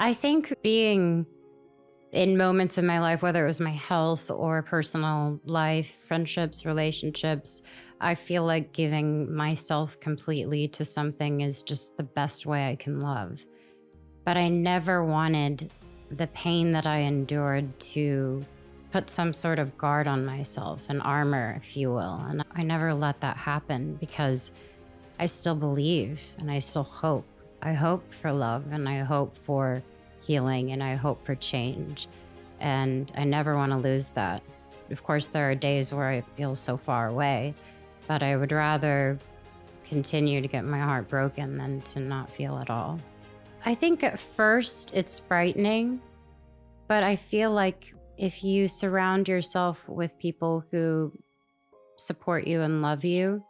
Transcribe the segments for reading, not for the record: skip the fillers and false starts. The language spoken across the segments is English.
I think being in moments in my life, whether it was my health or personal life, friendships, relationships, I feel like giving myself completely to something is just the best way I can love. But I never wanted the pain that I endured to put some sort of guard on myself, an armor, if you will. And I never let that happen because I still believe and I still hope. I hope for love and I hope for healing and I hope for change. And I never want to lose that. Of course, there are days where I feel so far away, but I would rather continue to get my heart broken than to not feel at all. I think at first it's frightening, but I feel like if you surround yourself with people who support you and love you,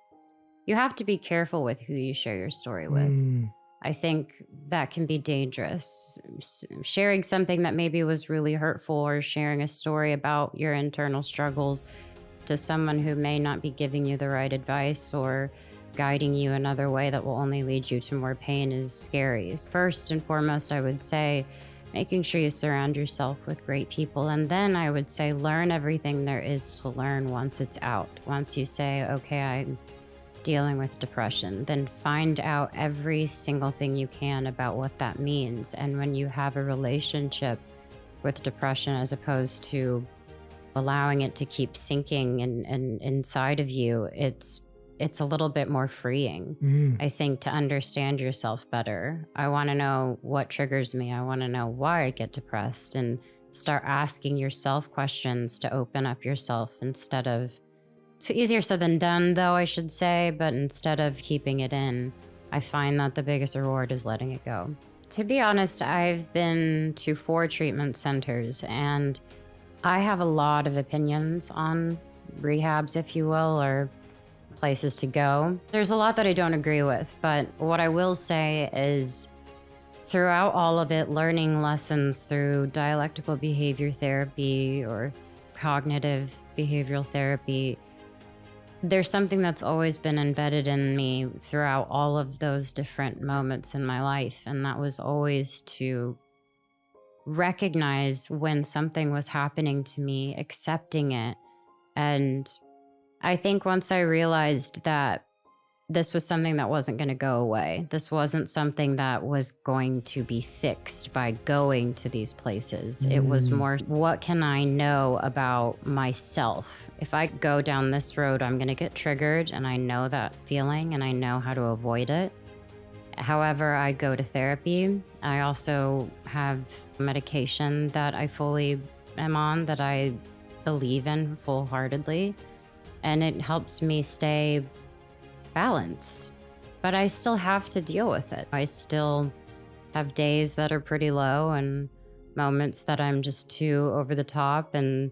you have to be careful with who you share your story with. I think that can be dangerous. Sharing something that maybe was really hurtful or sharing a story about your internal struggles to someone who may not be giving you the right advice or guiding you another way that will only lead you to more pain is scary. First and foremost, I would say making sure you surround yourself with great people. And then I would say learn everything there is to learn once it's out. Once you say, okay, I'm dealing with depression, then find out every single thing you can about what that means. And when you have a relationship with depression, as opposed to allowing it to keep sinking and inside of you, it's a little bit more freeing, I think, to understand yourself better. I want to know what triggers me. I want to know why I get depressed and start asking yourself questions to open up yourself instead of, it's easier said than done, though, I should say, but instead of keeping it in, I find that the biggest reward is letting it go. To be honest, I've been to 4 treatment centers, and I have a lot of opinions on rehabs, if you will, or places to go. There's a lot that I don't agree with, but what I will say is throughout all of it, learning lessons through dialectical behavior therapy or cognitive behavioral therapy, there's something that's always been embedded in me throughout all of those different moments in my life. And that was always to recognize when something was happening to me, accepting it. And I think once I realized that this was something that wasn't going to go away, this wasn't something that was going to be fixed by going to these places. It was more, what can I know about myself? If I go down this road, I'm going to get triggered, and I know that feeling and I know how to avoid it. However, I go to therapy. I also have medication that I fully am on, that I believe in full-heartedly, and it helps me stay balanced. But I still have to deal with it. I still have days that are pretty low and moments that I'm just too over the top, and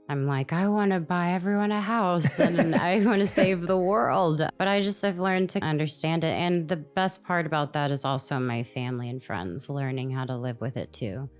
I'm like, I want to buy everyone a house and I want to save the world. But I've learned to understand it. And the best part about that is also my family and friends learning how to live with it too.